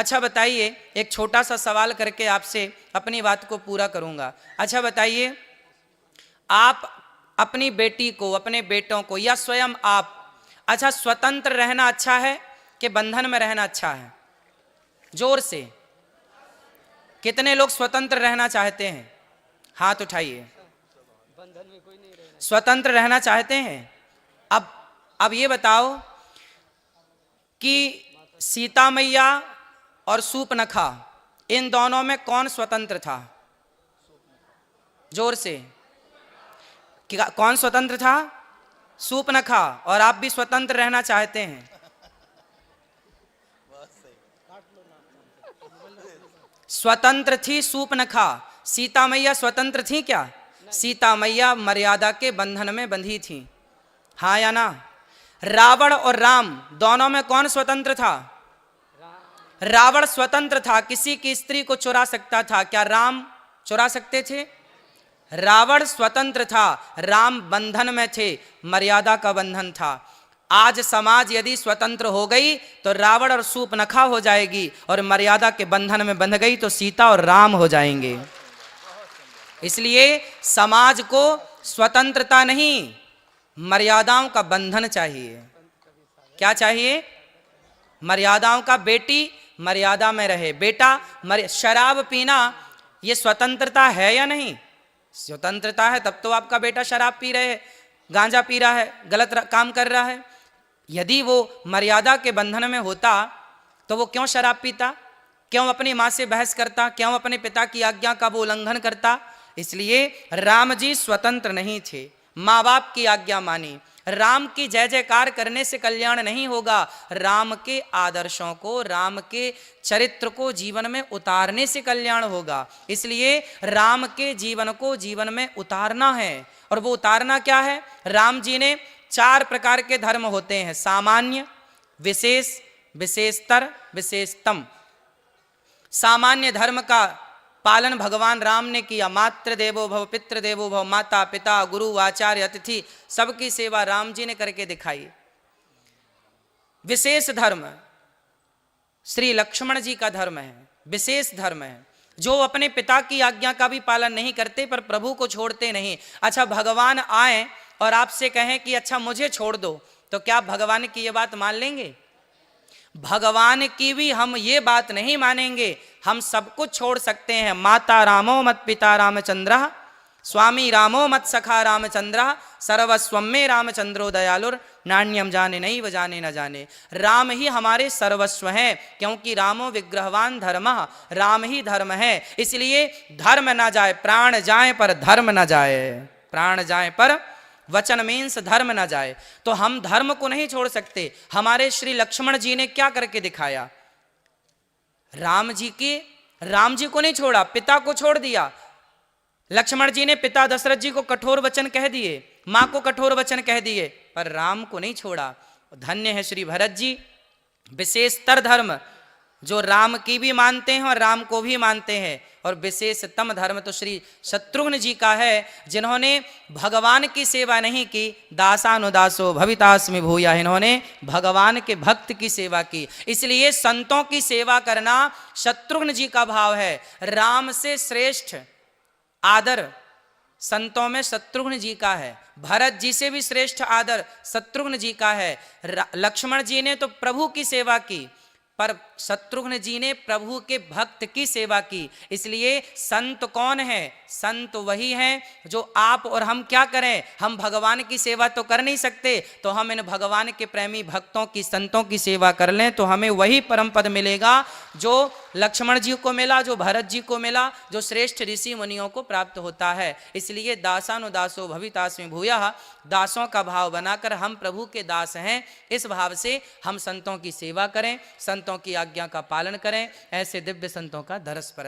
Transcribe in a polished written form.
अच्छा बताइए, एक छोटा सा सवाल करके आपसे अपनी बात को पूरा करूंगा। अच्छा बताइए, आप अपनी बेटी को, अपने बेटों को, या स्वयं आप, अच्छा स्वतंत्र रहना अच्छा है कि बंधन में रहना अच्छा है? जोर से, कितने लोग स्वतंत्र रहना चाहते हैं? हाथ उठाइए। स्वतंत्र रहना चाहते हैं। अब ये बताओ कि सीता मैया और सूपनखा, इन दोनों में कौन स्वतंत्र था? जोर से, कौन स्वतंत्र था? सूपनखा। और आप भी स्वतंत्र रहना चाहते हैं? स्वतंत्र थी सूपनखा, सीता मैया स्वतंत्र थी क्या? सीता मैया मर्यादा के बंधन में बंधी थी, हाँ या ना? रावण और राम दोनों में कौन स्वतंत्र था? रावण स्वतंत्र था, किसी की स्त्री को चुरा सकता था, क्या राम चुरा सकते थे? रावण स्वतंत्र था, राम बंधन में थे, मर्यादा का बंधन था। आज समाज यदि स्वतंत्र हो गई तो रावण और सूपनखा हो जाएगी, और मर्यादा के बंधन में बंध गई तो सीता और राम हो जाएंगे। इसलिए समाज को स्वतंत्रता नहीं, मर्यादाओं का बंधन चाहिए। क्या चाहिए? मर्यादाओं का। बेटी मर्यादा में रहे, बेटा शराब पीना ये स्वतंत्रता है या नहीं? स्वतंत्रता है, तब तो आपका बेटा शराब पी रहे है, गांजा पी रहा है, गलत काम कर रहा है। यदि वो मर्यादा के बंधन में होता तो वो क्यों शराब पीता? क्यों अपनी माँ से बहस करता? क्यों अपने पिता की आज्ञा का वो उल्लंघन करता? इसलिए राम जी स्वतंत्र नहीं थे, माँ बाप की आज्ञा मानी। राम की जय जयकार करने से कल्याण नहीं होगा, राम के आदर्शों को, राम के चरित्र को जीवन में उतारने से कल्याण होगा। इसलिए राम के जीवन को जीवन में उतारना है। और वो उतारना क्या है? राम जी ने 4 प्रकार के धर्म होते हैं, सामान्य, विशेष, विशेषतर, विशेषतम। सामान्य धर्म का पालन भगवान राम ने किया। मातृ देवो भव, पितृ देवो भव, माता पिता गुरु आचार्य अतिथि सबकी सेवा राम जी ने करके दिखाई। विशेष धर्म श्री लक्ष्मण जी का धर्म है, विशेष धर्म है, जो अपने पिता की आज्ञा का भी पालन नहीं करते पर प्रभु को छोड़ते नहीं। अच्छा, भगवान आए और आपसे कहें कि अच्छा मुझे छोड़ दो, तो क्या आप भगवान की ये बात मान लेंगे? भगवान की भी हम ये बात नहीं मानेंगे। हम सब कुछ छोड़ सकते हैं। माता रामो मत पिता रामचंद्र, स्वामी रामो मत सखा रामचंद्र, सर्वस्वम में रामचंद्रो दयालुर, नान्यम जाने नहीं व जाने न जाने। राम ही हमारे सर्वस्व हैं, क्योंकि रामो विग्रहवान धर्मः, राम ही धर्म है। इसलिए धर्म ना जाए, प्राण जाए पर धर्म ना जाए, प्राण जाए पर वचन मीन्स धर्म ना जाए। तो हम धर्म को नहीं छोड़ सकते। हमारे श्री लक्ष्मण जी ने क्या करके दिखाया? राम जी को नहीं छोड़ा, पिता को छोड़ दिया। लक्ष्मण जी ने पिता दशरथ जी को कठोर वचन कह दिए, मां को कठोर वचन कह दिए, पर राम को नहीं छोड़ा। धन्य है श्री भरत जी, विशेषतर धर्म जो राम की भी मानते हैं और राम को भी मानते हैं। और विशेषतम धर्म तो श्री शत्रुघ्न जी का है, जिन्होंने भगवान की सेवा नहीं की। दासानुदासो भवितास्मि भूया, इन्होंने भगवान के भक्त की सेवा की। इसलिए संतों की सेवा करना शत्रुघ्न जी का भाव है। राम से श्रेष्ठ आदर संतों में शत्रुघ्न जी का है, भरत जी से भी श्रेष्ठ आदर शत्रुघ्न जी का है। लक्ष्मण जी ने तो प्रभु की सेवा की, पर शत्रुघ्न जी ने प्रभु के भक्त की सेवा की। इसलिए संत कौन है? संत वही हैं जो आप और हम क्या करें? हम भगवान की सेवा तो कर नहीं सकते, तो हम इन भगवान के प्रेमी भक्तों की, संतों की सेवा कर लें तो हमें वही परम पद मिलेगा जो लक्ष्मण जी को मिला, जो भरत जी को मिला, जो श्रेष्ठ ऋषि मुनियों को प्राप्त होता है। इसलिए दासानुदासो भवितास्मि भूयः, दासों का भाव बनाकर हम प्रभु के दास हैं, इस भाव से हम संतों की सेवा करें, संतों की आज्ञा का पालन करें। ऐसे दिव्य संतों का दरस पर